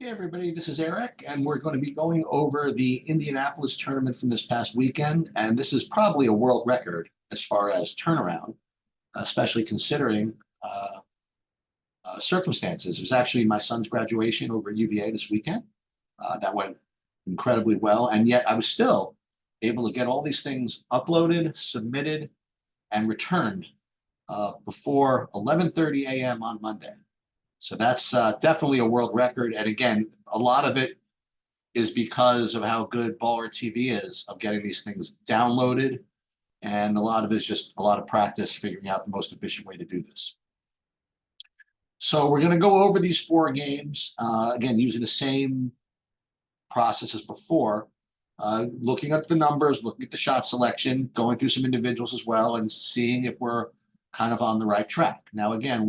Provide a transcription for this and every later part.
Hey everybody, this is Eric, and we're going to be going over the Indianapolis tournament from this past weekend. And this is probably a world record as far as turnaround, especially considering circumstances. It was actually my son's graduation over at UVA this weekend. That went incredibly well, and yet I was still able to get all these things uploaded, submitted, and returned before 11:30 a.m. on Monday. So that's definitely a world record. And again, a lot of it is because of how good Baller TV is of getting these things downloaded. And a lot of it is just a lot of practice figuring out the most efficient way to do this. So we're going to go over these four games, again, using the same process as before, looking at the numbers, looking at the shot selection, going through some individuals as well, and seeing if we're kind of on the right track. Now, again,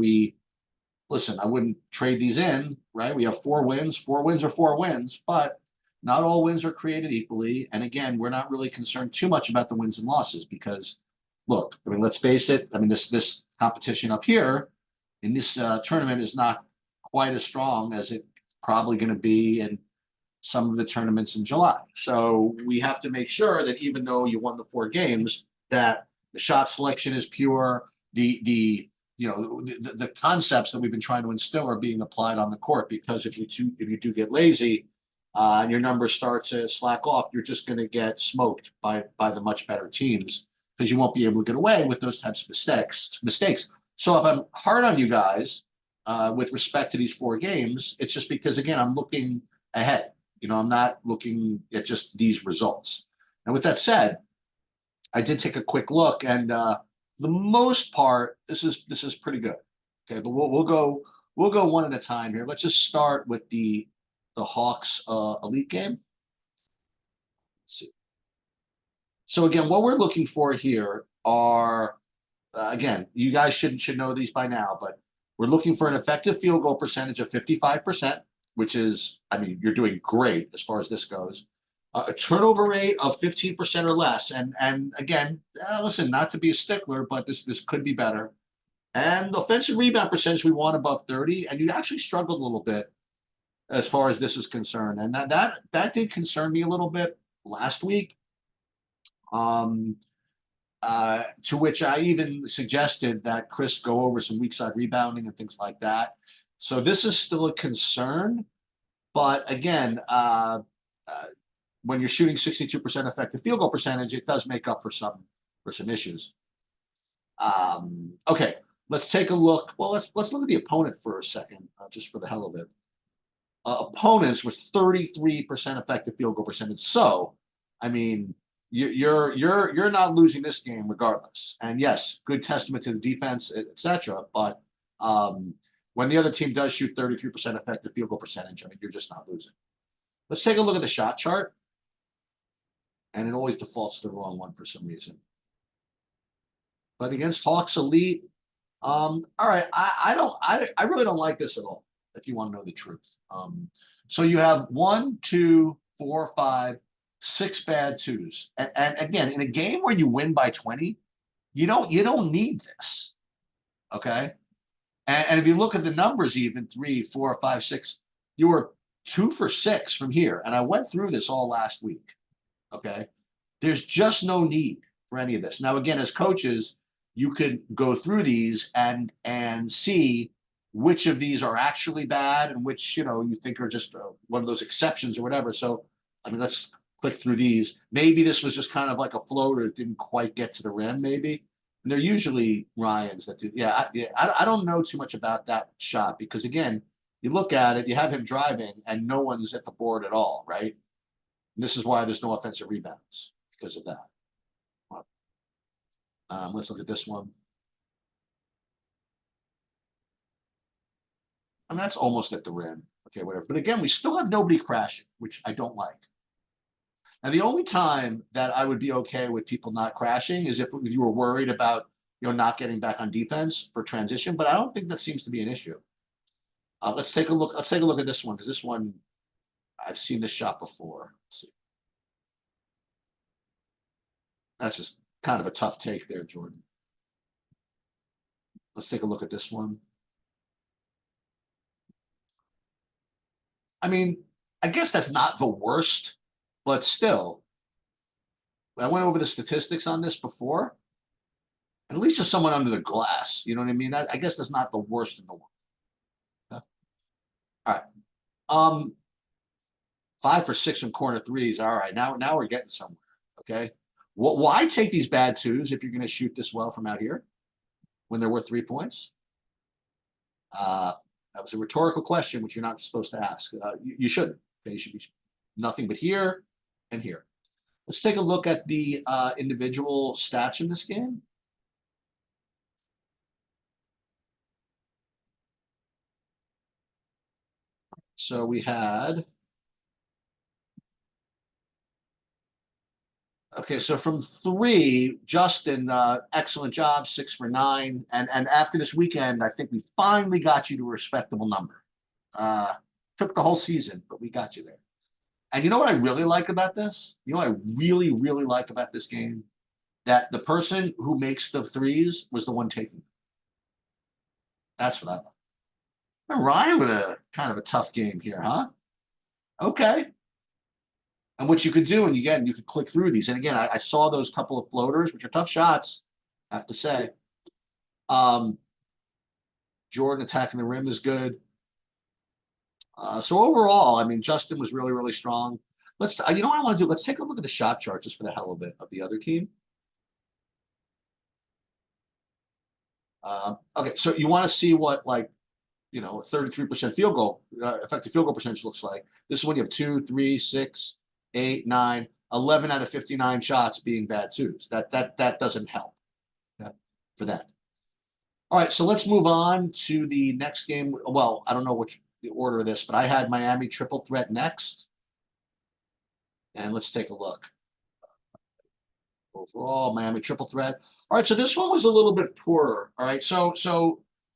listen, I wouldn't trade these in, right? We have four wins. Four wins are four wins, but not all wins are created equally. And again, we're not really concerned too much about the wins and losses because, look, I mean, let's face it. I mean, this competition up here in this tournament is not quite as strong as it's probably going to be in some of the tournaments in July. So we have to make sure that even though you won the four games, that the shot selection is pure, the concepts that we've been trying to instill are being applied on the court. Because if you do get lazy and your numbers start to slack off, you're just going to get smoked by the much better teams because you won't be able to get away with those types of mistakes. So if I'm hard on you guys with respect to these four games, it's just because, again, I'm looking ahead. I'm not looking at just these results. And with that said, I did take a quick look, and the most part, this is pretty good. Okay, but we'll go one at a time here. Let's just start with the Hawks elite game. Let's see. So again, what we're looking for here are again, you guys should know these by now, but we're looking for an effective field goal percentage of 55%, which is, I mean, you're doing great as far as this goes. A turnover rate of 15% or less. And again, listen, not to be a stickler, but this could be better. And the offensive rebound percentage, we want above 30. And you actually struggled a little bit as far as this is concerned. And that did concern me a little bit last week. To which I even suggested that Chris go over some weak side rebounding and things like that. So this is still a concern. But again, when you're shooting 62% effective field goal percentage, it does make up for some issues. Okay, let's take a look. Well, let's look at the opponent for a second, just for the hell of it. Opponents with 33% effective field goal percentage. So, I mean, you're not losing this game regardless. And yes, good testament to the defense, etc. But when the other team does shoot 33% effective field goal percentage, I mean, you're just not losing. Let's take a look at the shot chart. And it always defaults to the wrong one for some reason. But against Hawks Elite, all right, I really don't like this at all, if you want to know the truth. So you have 1, 2, 4, 5, 6 bad twos. And again, in a game where you win by 20, you don't need this. Okay. And if you look at the numbers, even 3, 4, 5, 6, you were 2 for 6 from here. And I went through this all last week. Okay. There's just no need for any of this. Now, again, as coaches, you could go through these and see which of these are actually bad and which, you think are just one of those exceptions or whatever. So, I mean, let's click through these. Maybe this was just kind of like a floater that didn't quite get to the rim, maybe. And they're usually Ryans that do. Yeah, I don't know too much about that shot because, again, you look at it, you have him driving and no one's at the board at all, right? And this is why there's no offensive rebounds because of that. Let's look at this one. And that's almost at the rim. Okay, whatever. But again, we still have nobody crashing, which I don't like. Now, the only time that I would be okay with people not crashing is if you were worried about, not getting back on defense for transition. But I don't think that seems to be an issue. Let's take a look. Let's take a look at this one because this one, I've seen this shot before. Let's see. That's just kind of a tough take there, Jordan. Let's take a look at this one. I mean, I guess that's not the worst, but still, I went over the statistics on this before, and at least just someone under the glass. You know what I mean? I guess that's not the worst in the world. Yeah. All right. 5 for 6 from corner threes. All right, now we're getting somewhere. Okay. Why take these bad twos if you're going to shoot this well from out here when they're worth 3 points? That was a rhetorical question, which you're not supposed to ask. You shouldn't. Okay, you should be nothing but here and here. Let's take a look at the individual stats in this game. So we had, okay, so from 3, Justin, excellent job, 6 for 9. And after this weekend, I think we finally got you to a respectable number. Took the whole season, but we got you there. And you know what I really like about this? You know what I really, really like about this game? That the person who makes the threes was the one taking them. That's what I like. Ryan with a kind of a tough game here, huh? Okay. And what you could do, and again, you could click through these. And again, I saw those couple of floaters, which are tough shots, I have to say. Jordan attacking the rim is good. So overall, I mean, Justin was really, really strong. Let's, you know what I want to do? Let's take a look at the shot chart just for the hell of it of the other team. Okay, so you want to see what, like, 33% field goal, effective field goal percentage looks like. This is when you have 2, 3, 6, 8, 9, 11 out of 59 shots being bad twos. That doesn't help for that. All right, so let's move on to the next game. Well, I don't know which the order of this, but I had Miami triple threat next. And let's take a look. Overall, Miami triple threat. All right, so this one was a little bit poorer. All right, so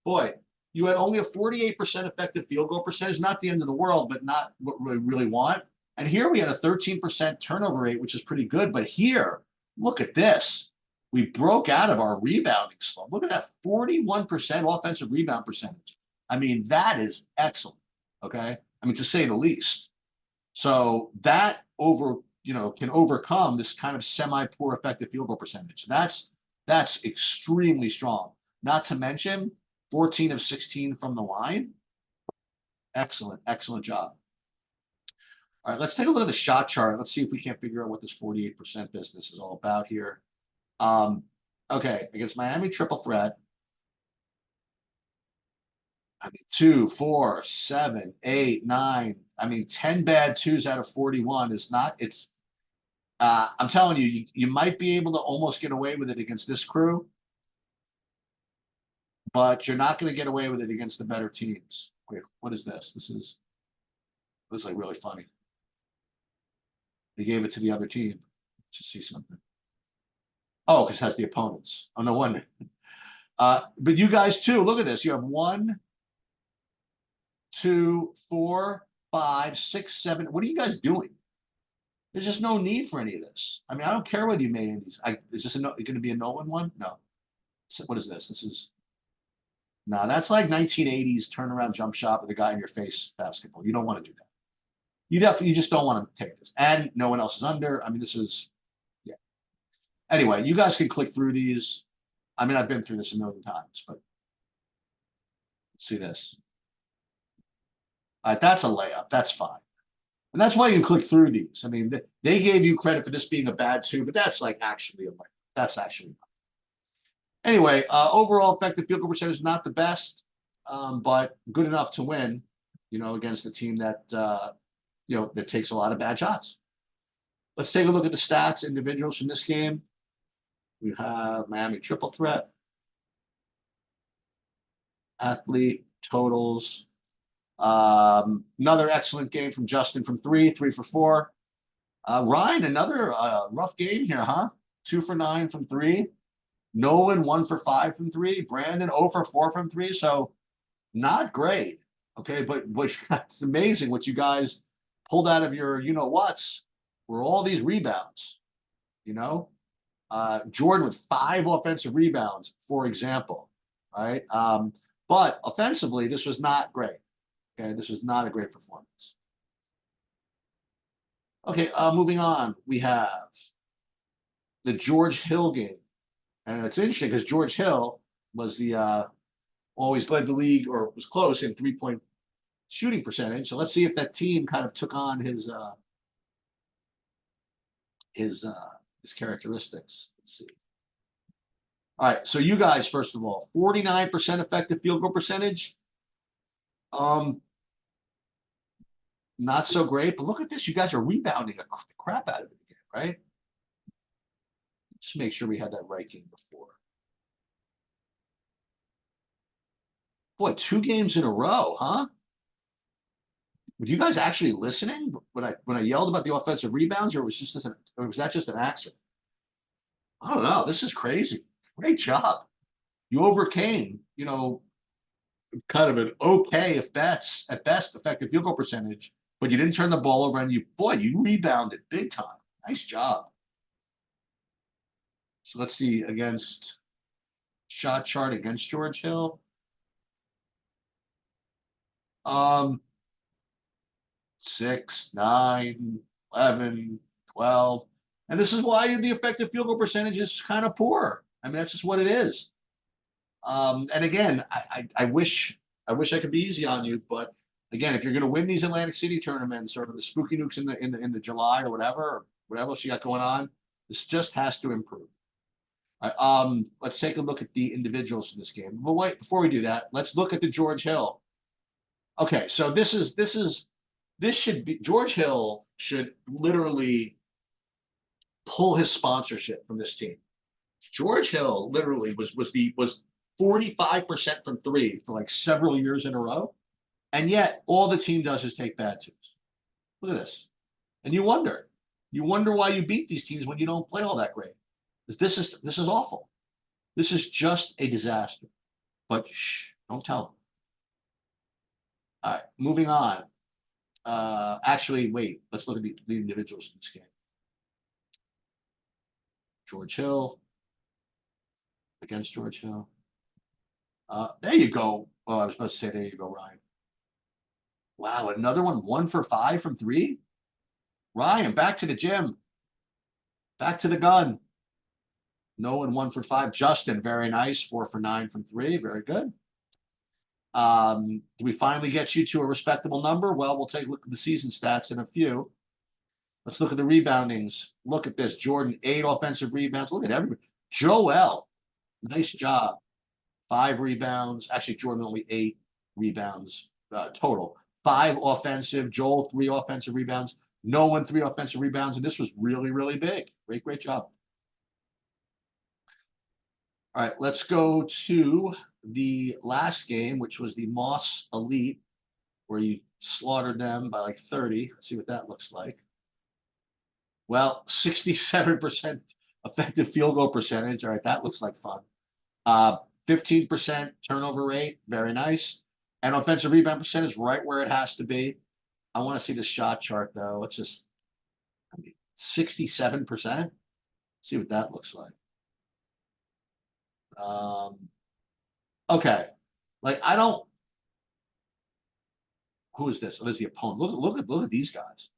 boy, you had only a 48% effective field goal percentage, not the end of the world, but not what we really want. And here we had a 13% turnover rate, which is pretty good. But here, look at this. We broke out of our rebounding slump. Look at that 41% offensive rebound percentage. I mean, that is excellent. Okay. I mean, to say the least. So that can overcome this kind of semi-poor effective field goal percentage. That's extremely strong. Not to mention 14 of 16 from the line. Excellent, excellent job. All right, let's take a look at the shot chart. Let's see if we can't figure out what this 48% business is all about here. Okay, against Miami triple threat. I mean, 2, 4, 7, 8, 9. I mean, 10 bad twos out of 41 is not, I'm telling you, you might be able to almost get away with it against this crew, but you're not going to get away with it against the better teams. Wait, what is this? This is like really funny. They gave it to the other team to see something. Oh, because it has the opponents. Oh, no wonder. But you guys too, look at this. You have 1, 2, 4, 5, 6, 7. What are you guys doing? There's just no need for any of this. I mean, I don't care whether you made any of these. Is this going to be a Nolan one? No. So what is this? This is, no, that's like 1980s turnaround jump shot with a guy in your face basketball. You don't want to do that. You just don't want to take this. And no one else is under. I mean, this is, yeah. Anyway, you guys can click through these. I mean, I've been through this a million times, but let's see this. All right, that's a layup. That's fine. And that's why you click through these. I mean, they gave you credit for this being a bad two, but that's like actually a layup. That's actually not. Anyway, overall effective field goal percentage is not the best, but good enough to win, against a team that, that takes a lot of bad shots. Let's take a look at the stats, individuals from this game. We have Miami triple threat, athlete, totals. Another excellent game from Justin from 3 for 4. Ryan, another rough game here, huh? 2 for 9 from 3. Nolan 1 for 5 from 3. Brandon 0 for 4 from 3. So not great. Okay, but it's amazing what you guys pulled out of your whats were all these rebounds. Jordan with 5 offensive rebounds, for example. Right. But offensively, this was not great. Okay, this was not a great performance. Okay, moving on. We have the George Hill game. And it's interesting because George Hill was the always led the league or was close in 3-point shooting percentage. So let's see if that team kind of took on his his characteristics. Let's see. All right, so you guys, first of all, 49% effective field goal percentage. Um, Not so great, but look at this. You guys are rebounding the crap out of it again, right? Just make sure we had that right game before. Boy, 2 games in a row, huh? Were you guys actually listening when I yelled about the offensive rebounds, or was that just an accident? I don't know. This is crazy. Great job. You overcame, kind of an okay, if best at best, effective field goal percentage, but you didn't turn the ball over, and you rebounded big time. Nice job. So let's see against shot chart against George Hill. Um, 6, 9, 11, 12. And this is why the effective field goal percentage is kind of poor. I mean, that's just what it is. And again, I wish I could be easy on you, but again, if you're going to win these Atlantic City tournaments or the Spooky Nukes in the July or whatever else you got going on, this just has to improve. All right, let's take a look at the individuals in this game. But wait, before we do that, let's look at the George Hill. Okay, so this should be George Hill should literally pull his sponsorship from this team. George Hill literally was 45% from three for like several years in a row, and yet all the team does is take bad twos. Look at this, and you wonder why you beat these teams when you don't play all that great. This is awful. This is just a disaster. But shh, don't tell them. All right, moving on. Actually, wait. Let's look at the individuals in this game. George Hill against George Hill. There you go. Oh, I was supposed to say there you go, Ryan. Wow, another one, 1 for 5 from three. Ryan, back to the gym. Back to the gun. No one 1 for 5. Justin, very nice. 4 for 9 from three. Very good. Do we finally get you to a respectable number? Well, we'll take a look at the season stats in a few. Let's look at the reboundings. Look at this. Jordan, 8 offensive rebounds. Look at everybody. Joel, nice job. 5 rebounds. Actually, Jordan only 8 rebounds total. 5 offensive. Joel, 3 offensive rebounds. No one 3 offensive rebounds. And this was really, really big. Great job. All right, let's go to the last game, which was the Moss Elite, where you slaughtered them by like 30. Let's see what that looks like. Well, 67% effective field goal percentage. All right, that looks like fun. 15% turnover rate. Very nice. And offensive rebound percentage right where it has to be. I want to see the shot chart, though. It's just, 67%. See what that looks like. Okay. Like, I don't. Who is this? Oh, there's the opponent. Look at these guys.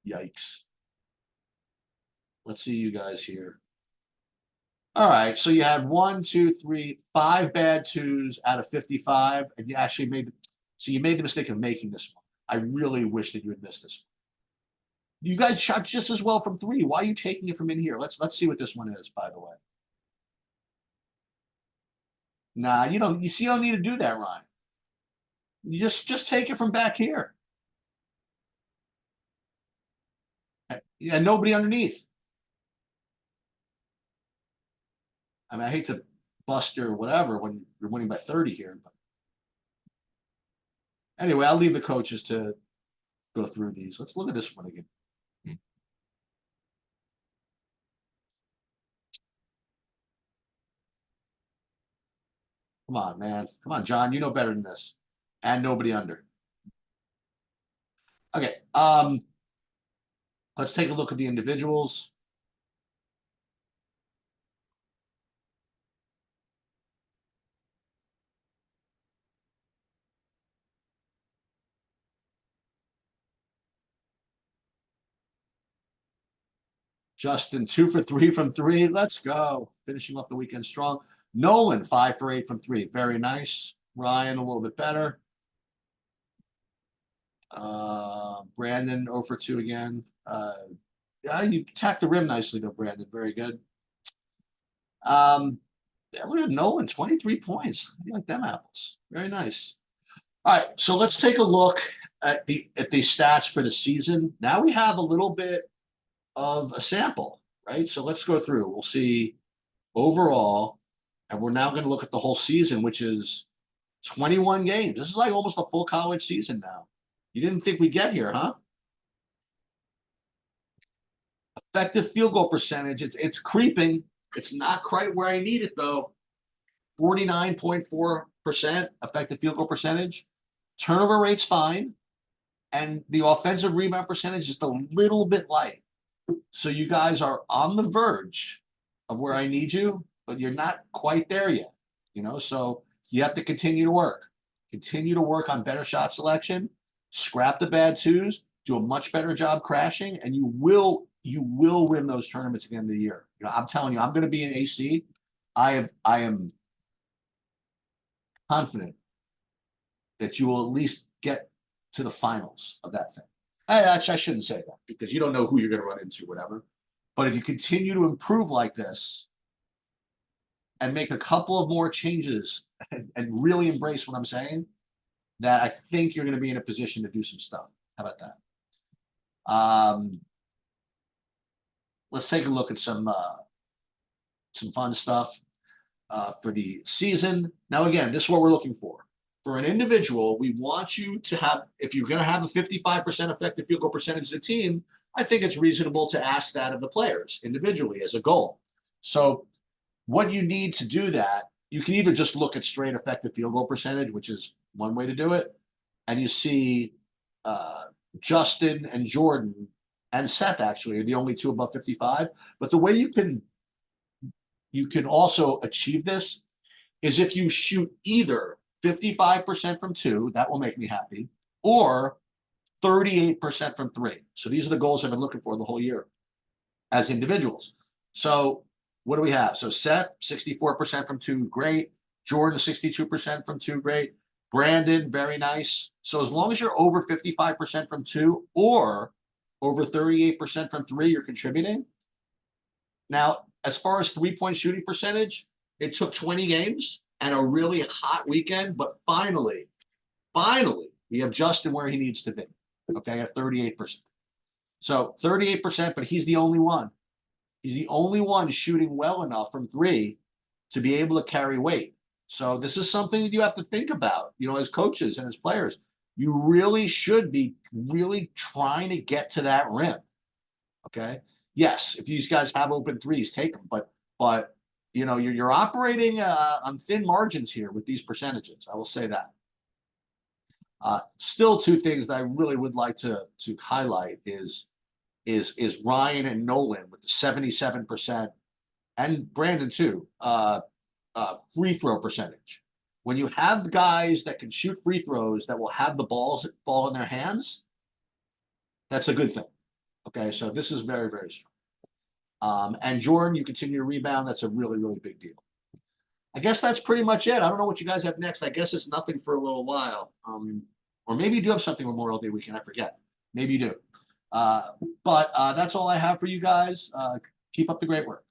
Yikes. Let's see you guys here. All right, so you had 1, 2, 3, 5 bad twos out of 55, and you actually you made the mistake of making this one. I really wish that you had missed this one. You guys shot just as well from 3. Why are you taking it from in here? Let's see what this one is, by the way. Nah, you don't. You see, you don't need to do that, Ryan. You just take it from back here. Yeah, nobody underneath. I mean, I hate to bust or whatever when you're winning by 30 here, but anyway, I'll leave the coaches to go through these. Let's look at this one again. Come on, man. Come on, John. You know better than this. And nobody under. Okay. Let's take a look at the individuals. Justin, 2 for 3 from 3. Let's go. Finishing off the weekend strong. Nolan, 5 for 8 from 3. Very nice. Ryan, a little bit better. Brandon, 0 for 2 again. Yeah, you tacked the rim nicely, though, Brandon. Very good. Look at Nolan, 23 points. How do you like them apples? Very nice. All right, so let's take a look at the stats for the season. Now we have a little bit of a sample, right? So let's go through. We'll see overall, and we're now going to look at the whole season, which is 21 games. This is like almost a full college season now. You didn't think we'd get here, huh? Effective field goal percentage, it's creeping. It's not quite where I need it, though. 49.4% effective field goal percentage. Turnover rate's fine. And the offensive rebound percentage is just a little bit light. So you guys are on the verge of where I need you, but you're not quite there yet. So you have to continue to work. Continue to work on better shot selection, scrap the bad twos, do a much better job crashing, and you will win those tournaments at the end of the year. I'm telling you, I'm going to be an AC. I am confident that you will at least get to the finals of that thing. I shouldn't say that because you don't know who you're going to run into, whatever. But if you continue to improve like this and make a couple of more changes and really embrace what I'm saying, that I think you're going to be in a position to do some stuff. How about that? Let's take a look at some fun stuff for the season. Now, again, this is what we're looking for. For an individual, we want you to have, if you're going to have a 55% effective field goal percentage as a team, I think it's reasonable to ask that of the players individually as a goal. So what you need to do that, you can either just look at straight effective field goal percentage, which is one way to do it, and you see Justin and Jordan and Seth actually are the only two above 55. But the way you can also achieve this is if you shoot either 55% from 2, that will make me happy, or 38% from 3. So these are the goals I've been looking for the whole year as individuals. So what do we have? So Seth, 64% from 2, great. Jordan, 62% from 2, great. Brandon, very nice. So as long as you're over 55% from 2 or over 38% from 3, you're contributing. Now, as far as three-point shooting percentage, it took 20 games and a really hot weekend, but finally, we have Justin where he needs to be, okay, at 38%. So 38%, but he's the only one. He's the only one shooting well enough from 3 to be able to carry weight. So this is something that you have to think about, as coaches and as players. You really should be really trying to get to that rim, okay? Yes, if these guys have open threes, take them, but you're operating on thin margins here with these percentages. I will say that. Still, two things that I really would like to highlight is Ryan and Nolan with the 77% and Brandon too, free throw percentage. When you have guys that can shoot free throws that will have the ball in their hands, that's a good thing. Okay, so this is very, very strong. And Jordan, you continue to rebound. That's a really, really big deal. I guess that's pretty much it. I don't know what you guys have next. I guess it's nothing for a little while. Or maybe you do have something Memorial Day weekend. I forget. Maybe you do. But that's all I have for you guys. Keep up the great work.